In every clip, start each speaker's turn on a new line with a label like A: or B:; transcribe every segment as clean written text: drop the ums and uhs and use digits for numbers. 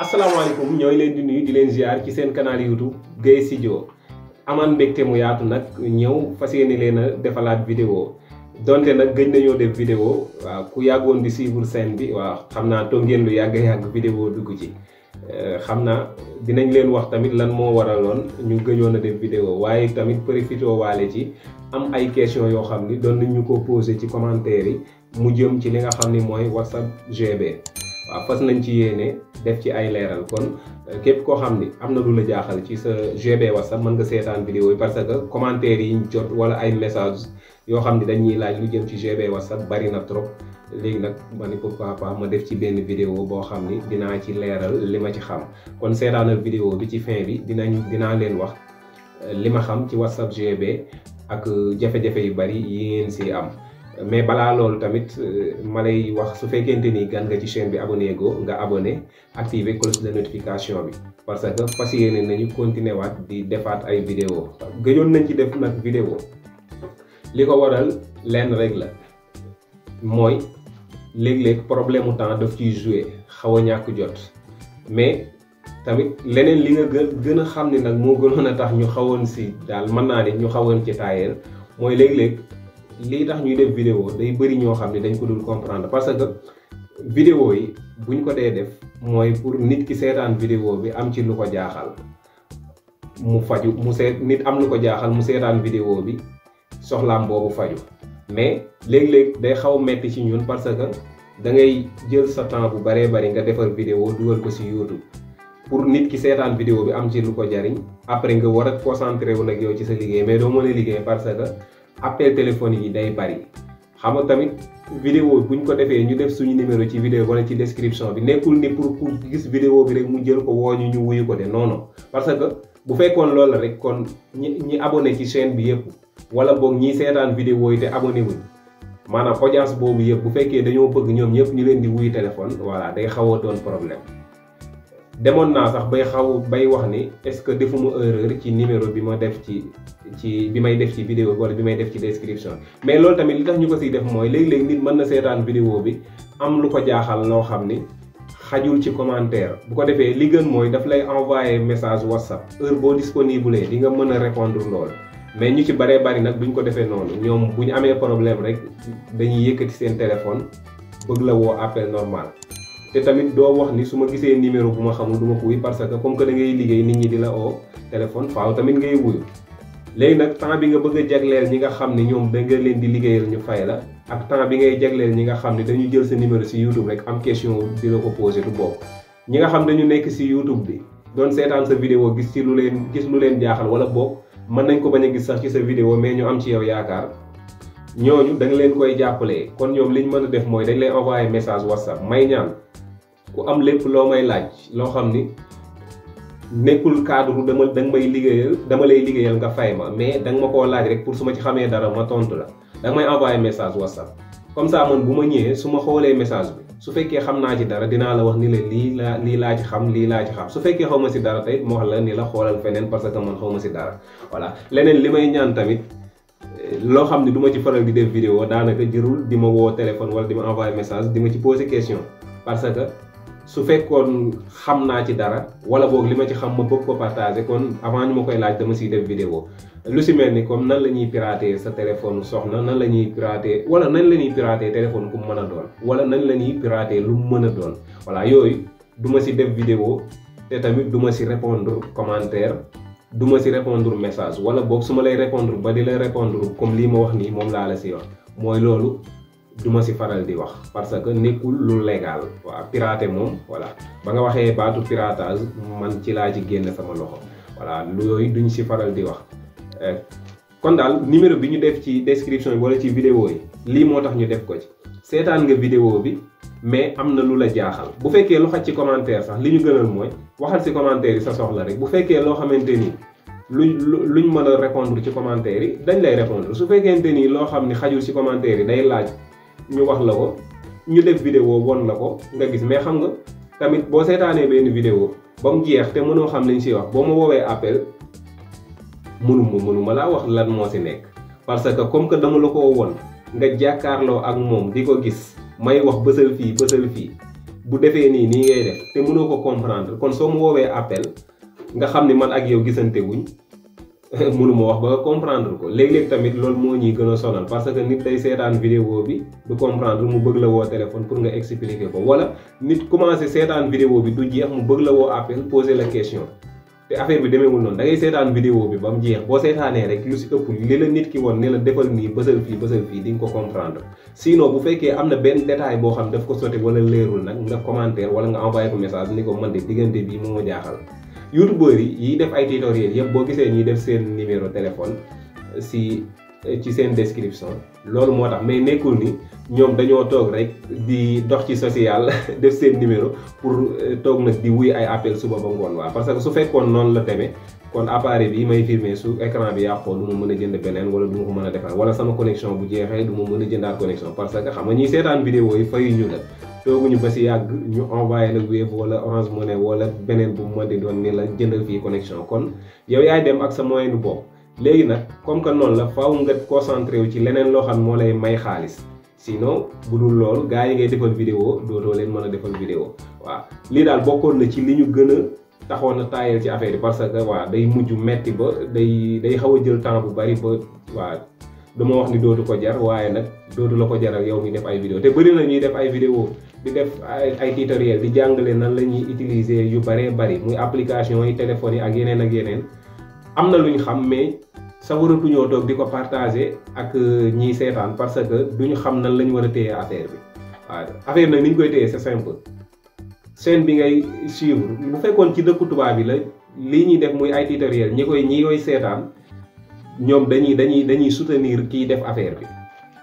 A: asalaamaaleykum ñooy leen di nuyu di leen ziar ci seen canal YouTube Gueye Studio amaan mbégte mu yaatu nag ñëw fas yéene leen a defalaat vidéo donte nag gëj nañoo def vidéo waaw ku yàggoon di suivre scène bi waaw xam naa toog ngeen lu yàgg vidéo dugg ci xam naa dinañ leen wax tamit lan moo waraloon ñu gëjoon a def vidéo waaye tamit profité waale ci am ay question yoo xam ni doon nañ ñu ko posé ci commentaire yi mu jëm ci li nga xam ni mooy WhatsApp GB waaw fas nañ ci yéene def ci ay leeral kon képp koo xam ni am na lu la jaaxal ci sa GB WhatsApp mën nga seetaan vidéo yi parce que commentaire yi ñu jot wala ay message yoo xam ni dañuy laaj lu jëm ci GB WhatsApp bari na trop léegi nag ma ni pourquoi pas ma def ci benn vidéo boo xam ni dinaa ci leeral li ma ci xam kon seetaanal vidéo bi ci fin bi dinaa leen wax li ma xam ci WhatsApp GB ak jafe-jafe yu bari yi ngeen si am mais balaa loolu tamit ma lay wax su fekkente ni gan nga ci chaîne bi abonné go nga abonné activer cloche de notification bi parce que fas yéene nañu continuer waat di defaat ay vidéo gëjoon nañ ci def nag vidéo li ko waral lenn rek la mooy léeg-léeg problème mu temps daf ciy jouer xaw a ñàkk jot mais tamit leneen li nga gën a xam ni nag moo gënoon a tax ñu xawoon si daal mën naa ne ñu xawoon ci taayeel mooy léeg-léeg lii tax ñuy def vidéo day bëri ñoo xam ne dañ ko dul comprendre parce que vidéo yi buñ ko dee def mooy pour nit ki seetaan vidéo bi am ci lu ko jaaxal mu faju nit am lu ko jaaxal mu seetaan vidéo bi soxlaam boobu faju mais léeg-léeg day xaw metti ci ñun parce que da ngay jël sa temps bu baree bari nga defar vidéo dugal ko ci YouTube pour nit ki seetaan vidéo bi am ci lu ko jariñ après nga war a concentré wu nag yow ci sa liggéey mais doo mën a liggéey parce que appel téléphonique yi day bari xam nga tamit vidéo buñ ko defee ñu def suñu numéro ci vidéo wala ci description bi nekkul ni pour ku gis vidéo bi rek mu jël ko woo ñu wuyu ko de non parce que bu fekkoon loolu la rek kon ñi abonné ci chaîne bi yëpp wala boog ñi seetaan vidéo yi te abonné wuñ maanaam audience boobu yëpp bu fekkee dañoo bëgg ñoom ñëpp ñu leen di wuyu téléphone voilà day xaw a doon problème demoon naa sax bay wax ni est-ce que defuma erreur ci numéro bi ma def ci bi may def ci vidéo wala bi may def ci description mais loolu tamit li tax ñu ko siy def mooy léeg-léeg nit mën na seetaan vidéo bi am lu ko jaaxal loo xam ni xajul ci commentaire bu ko defee li gën mooy daf lay envoyer message WhatsApp heure boo disponible di nga mën a répondre loolu mais ñu ci baree bari nag duñ ko defee noonu ñoom bu ñu amee problème rek dañuy yëkkati seen téléphone bëgg la woo appel normal te tamit doo wax ni su ma gisee numéro bu ma xamul du ma ko wuy parce que comme que da ngay liggéey nit ñi di la oo téléphone faaw tamit ngay wuyu léegi nag temps bi nga bëgg a jagleel ñi nga xam ne ñoom da nga leen di liggéeyal ñu fay la ak temps bi ngay jagleel ñi nga xam ne dañu jël sa numéro ci YouTube rek am question di la ko posé du bokk ñi nga xam dañu nekk ci YouTube bi doon seetaan sa vidéo gis lu leen jaaxal wala bokk mën nañ ko bañ a gis sax ci sa vidéo mais ñu am ci yow yaakaar ñooñu da nga leen koy jàppalee kon ñoom liñ mën a def mooy dañ lay envoyer message WhatsApp may ñaan ku am lépp loo may laaj loo xam ni nekkul cadre dama lay liggéeyal nga fay ma mais danga ma koo laaj rek pour su ma ci xamee dara ma tontu la danga may envoyer message WhatsApp comme ça man bu ma ñëwee su ma xoolee message bi su fekkee xam naa ci dara dinaa la wax ni la lii laa ci xam su fekkee xaw ma si dara tey moo wax la ni la xoolal feneen parce que man xaw ma si dara voilà leneen li may ñaan tamit loo xam ne du ma ci faral di def vidéo daanaka jërul di ma woo téléphone wala di ma envoyer message di ma ci poser question parce que su fekkoon xam naa ci dara wala boog li ma ci xam ma bëgg ko partager kon avant ñu ma koy laaj dama siy def vidéo lu si mel ni comme nan la ñuy pirater sa téléphone soxna nan la ñuy pirater wala nan la ñuy pirater téléphone ku mu mën a doon wala nan la ñuy pirater lu mu mën a doon voilà yooyu du ma si def vidéo te tamit du ma si répondre commentaire du ma si répondre message wala boog su ma lay répondre ba di la répondre comme lii ma wax nii moom laa la si wax mooy loolu duma si faral di wax parce que nekkul lu légal waaw pirater moom voilà ba nga waxee baatu piratage man ci laa ci génn sama loxo voilà yooyu duñ si faral di wax kon daal numéro bi ñu def ci description yi wala ci vidéo yi lii moo tax ñu def ko ci seetaan nga vidéo bi mais am na lu la jaaxal bu fekkee lu xaj ci commentaire sax li ñu gënal mooy waxal si commentaire yi sa soxla rek bu fekkee loo xamante ni luñ mën a répondre ci commentaire yi dañ lay répondre su fekkente ni loo xam ni xajul ci commentaire yi day laaj ñu wax la ko ñu def vidéo won la ko nga gis mais xam nga tamit boo seetaanee benn vidéo ba mu jeex te mënoo xam liñ ci wax boo ma woowee appel mënuma laa wax lan moo ci nekk parce que comme que dama la ko won nga jàkkaarloo ak moom di ko gis may wax bësal fii bu defee nii nii ngay def te mënoo ko comprendre kon soo mu woowee appel nga xam ni man ak yow gisante wuñ mënuma wax ba comprendre ko léeg-léeg tamit loolu moo ñuy gën a sonal parce que nit day seetaan vidéo bi du comprendre mu bëgg la woo téléphone pour nga expliquer ko wala nit commencé seetaan vidéo bi du jeex mu bëgg la woo appel poser la question te affaire bi demeewul noonu da ngay seetaan vidéo bi ba mu jeex boo seetaanee rek lu si ëpp li la nit ki woon ne la defal nii bësal fii di nga ko comprendre sinon bu fekkee am na benn détail boo xam daf ko sote wala leerul nag nga commentaire wala nga envoyé ko message ni ko man de diggante bii moo ma jaaxal youtubeurs yi def ay tutoriel yëpp boo gisee ñuy def seen numéro téléphone ci seen description loolu moo tax mais nekkul ni ñoom dañoo toog rek di dox ci social def seen numéro pour toog nag di wuy ay appel suba ba ngoon waa parce que su fekkoon noonu la demee kon appareil bi may filmer su écran bi yàqoo du ma mën a jënd beneen wala du ma ko mën a defar wala sama connexion bu jeexee du ma mën a jëndaat connexion parce que xam nga ñiy seetaan vidéo yi fayuñu la tooguñu ba si yàgg ñu envoyé la Wave wala Orange Money wala beneen bu ma di doon ni la jëndal fii connexion kon yow yaay dem ak sa moyen du bopp léegi nag comme que noonu la faaw nga concentré wu ci leneen loo xam moo lay may xaalis sinon bu dul loolu gars yi ngay defal vidéo dootoo leen mën a defal vidéo waaw lii daal bokkoon na ci li ñu gën a taxoon a taayal ci affaire yi parce que waa day mujj metti ba day xaw a jël temps bu bari ba waa duma wax ni dootu ko jar waaye nag dootu la ko jaral yow mi def ay vidéo te bëri na ñuy def ay vidéo di def ay tutoriel di jàngale nan la ñuy utiliser yu bëree bëri muy application yi téléphones yi ak yeneen am na lu ñu xam mais sa waratuñoo toog di ko partager ak ñiy seetaan parce que duñu xam nan la ñu war a téye affaire bi waaw affaire nag ni ñu koy téye c'est simple chaîne bi ngay suivre bu fekkoon ci dëkku tubaab bi la lii ñuy def muy ay tutoriel ñi koy seetaan ñoom dañuy soutenir kiy def affaire bi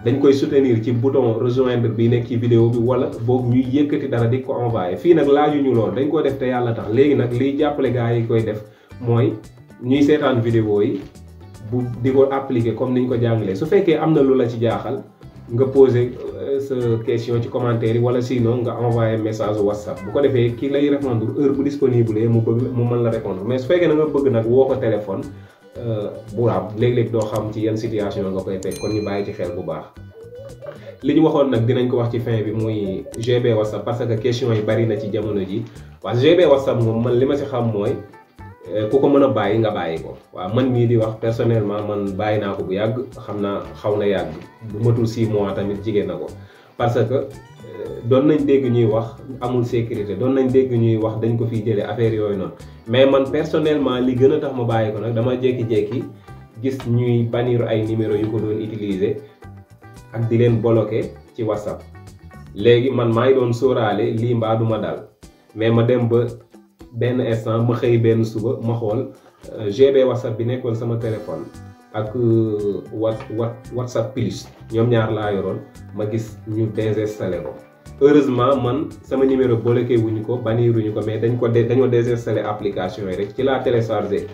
A: dañ koy soutenir ci bouton rejoindre bi nekk ci vidéo bi wala boog ñuy yëkkati dara di ko envoyer fii nag laajuñu lool dañ ko def te yàlla tax léegi nag liy jàppale gars yi koy def mooy ñuy seetaan vidéo yi bu di ko appliquer comme niñ ko jàngalee su fekkee am na lu la ci jaaxal nga poser sa question ci commentaire yi wala sinon nga envoyer message WhatsApp bu ko defee ki lay répondre heure bu disponible mu mën la répondre mais su fekkee na nga bëgg nag woo ko téléphone bu raam léeg-léeg doo xam ci yan situation nga koy fekk kon ñu bàyyi ci xel bu baax li ñu waxoon nag dinañ ko wax ci fin bi muy GB WhatsApp parce que question yi bari na ci jamono ji waaw GB WhatsApp moom man li ma ci xam mooy ku ko mën a bàyyi nga bàyyi ko waaw man mii di wax personnellement man bàyyi naa ko bu yàgg xam naa xaw na yàgg bu matul 6 mois tamit jigéen na ko parce que doon nañ dégg ñuy wax amul sécurité doon nañ dégg ñuy wax dañ ko fiy jëlee affaire yooyu noonu mais man personnellement li gën a tax ma bàyyi ko nag dama jékki-jékki gis ñuy bannir ay numéro yu ko doon utiliser ak di leen bloquer ci WhatsApp léegi man maa ngi doon sóoraale lii mbaa du ma dal mais ma dem ba benn instant ma xëy benn suba ma xool GB WhatsApp bi nekkoon sama téléphone ak WhatsApp plus ñoom ñaar laa yoroon ma gis ñu désinstallé ko heureusement man sama numéro bloqué wuñu ko baniruñu ko mais dañoo désinstallé application yi rek ci laa téléchargé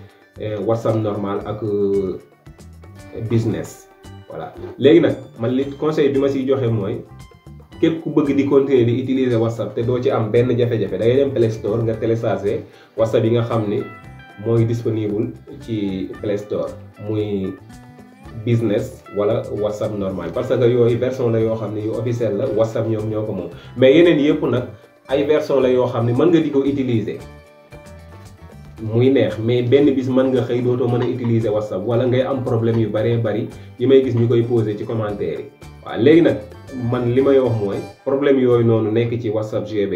A: WhatsApp normal ak business voilà léegi nag man li conseil bi ma siy joxe mooy képp ku bëgg di continuer di utiliser WhatsApp te doo ci am benn jafe-jafe da ngay dem Play Store nga télécharger WhatsApp yi nga xam ni mooy disponible ci Play Store muy business wala WhatsApp normal parce que yooyu version la yoo xam ne yu officiel la WhatsApp ñoom ñoo ko moom mais yeneen yëpp nag ay version la yoo xam ne mën nga di ko utiliser muy neex mais benn bis mën nga xëy dootoo mën a utiliser WhatsApp wala ngay am problème yu bëree bëri yi may gis ñu koy poser ci commentaire yi waaw léegi nag man li may wax mooy problème yooyu noonu nekk ci WhatsApp GB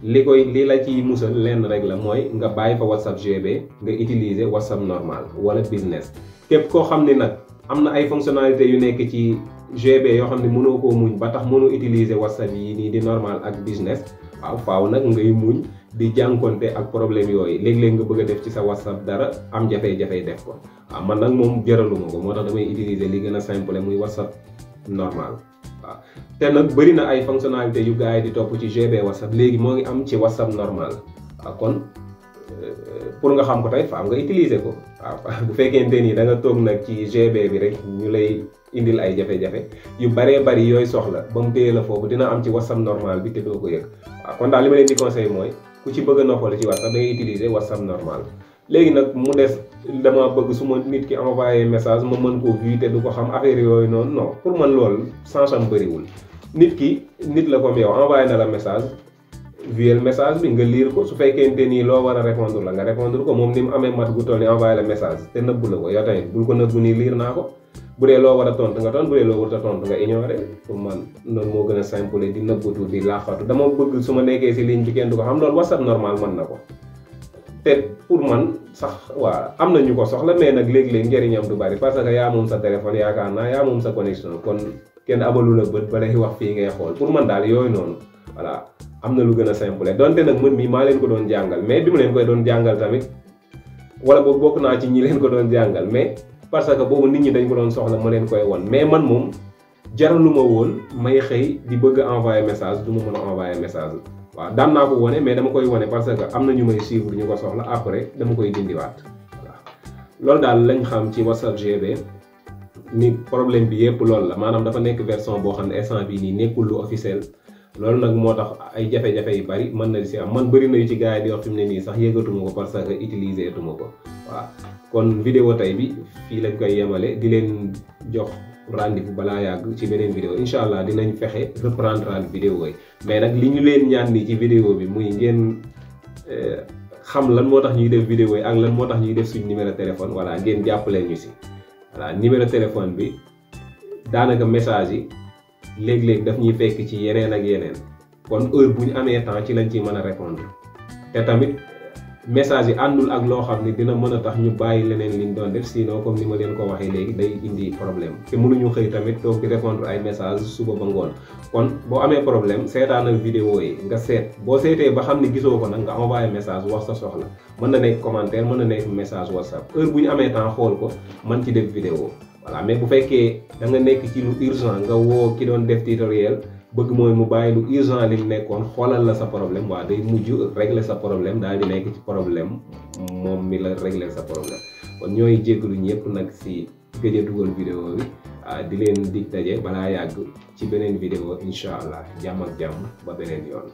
A: li la ci musal lenn rek la mooy nga bàyyi fa WhatsApp GB nga utiliser WhatsApp normal wala business képp koo xam ne nag am na ay fonctionnalités yu nekk ci GB yoo xam ne mënoo koo muñ ba tax mënoo utiliser WhatsApp yi nii di normal ak business waaw faaw nag ngay muñ di jànkonte ak problème yooyu léeg-léeg nga bëgg a def ci sa WhatsApp dara am jafe-jafe def ko waaw man nag moom jëraluma ko moo tax damay utiliser li gën a simple muy WhatsApp normal waaw te nag bëri na ay fonctionnalité yu gars yi di topp ci GB WhatsApp léegi moo ngi am ci WhatsApp normal waaw kon pour nga xam ko tey faaw nga utiliser ko waaw bu fekkente ni da nga toog nag ci GB bi rek ñu lay indil ay jafe-jafe yu bëree bëri yooyu soxla ba mu téye la foofu dina am ci WhatsApp normal bi te doo ko yëg waaw kon daal li ma leen di conseil mooy ku ci bëgg a noppale ci WhatsApp da ngay utiliser WhatsApp normal léegi nag mu des dama bëgg su ma nit ki envoyé message ma mën koo vu te du ko xam affaire yooyu noonu non pour man loolu sens am bëriwul nit ki nit la comme yow envoyé na la message viel message bi nga lire ko su fekkente nii loo war a répondre la nga répondre ko moom ni mu amee mat gu toll ni envoyé la message te nëbbu la ko yow tamit bul ko nëbbu nii lire naa ko bu dee loo war a tontu nga tontu bu dee loo warut a tontu nga ignoré pour man noonu moo gën a simple di nëbbatu di laaxatu dama bëgg su ma nekkee si ligne bi kenn du ko xam loolu WhatsApp normal mën na ko te pour man sax waa am na ñu ko soxla mais nag léeg-léeg njëriñam du bari parce que yaa moom sa téléphone yaakaar naa yaa moom sa connexion kon kenn abalu la bët ba lay wax fii ngay xool pour man daal yooyu noonu voilà am na lu gën a simple donte nag mën mi maa leen ko doon jàngal mais bi mu leen koy doon jàngal tamit wala boobu bokk naa ci ñi leen ko doon jàngal mais parce que boobu nit ñi dañ ko doon soxla ma leen koy won mais man moom jaraluma woon may xëy di bëgg a envoyer message du ma mën a envoyer message waaw daan naa ko wone mais dama koy wone parce que am na ñu may suivre ñu ko soxla après dama koy dindiwaat voilà loolu daal lañ xam ci WhatsApp GB ni problème bi yëpp loolu la maanaam dafa nekk version boo xam ne instant bii nii nekkul lu officiel loolu nag moo tax ay jafe-jafe yu bari mën na si am man bëri na yu ci gars yi di wax fi mu ne nii sax yëgatuma ko parce que utiliser tuma ko waaw kon vidéo tey bi fii lañ koy yemale di leen jox rendez-vous balaa yàgg ci beneen vidéo incha allah dinañ fexe reprendre vidéo yi mais nag li ñu leen ñaan ni ci vidéo bi muy ngeen xam lan moo tax ñuy def vidéo yi ak lan moo tax ñuy def suñ numéro téléphone voilà ngeen jàppaleen ñu si voilà numéro téléphone bi daanaka message yi léeg-léeg daf ñuy fekk ci yeneen ak yeneen kon heure bu ñu amee temps ci lañ ciy mën a répondre te tamit message yi àndul ak loo xam ne dina mën a tax ñu bàyyi leneen liñ doon def sinon comme ni ma leen ko waxee léegi day indi problème te mënuñu xëy tamit toog di répondre ay message suba ba ngoon kon boo amee problème seetaanal vidéo yi nga seet boo seetee ba xam ne gisoo ko nag nga envoyé message wax sa soxla mën na nekk commentaire mën na nekk message WhatsApp heure bu ñu amee temps xool ko mën ci def vidéo voilà mais bu fekkee da nga nekk ci lu urgent nga woo ki doon def tutoriel bëgg mooy mu bàyyi lu urgent li mu nekkoon xoolal la sa problème waa day mujj régler sa problème daal di nekk ci problème moom mi la régler sa problème kon ñooy jégalu ñëpp nag si gëj a dugal vidéo bi di leen dig daje balaa yàgg ci beneen vidéo incha allah jàmm ak jàmm ba beneen yoon.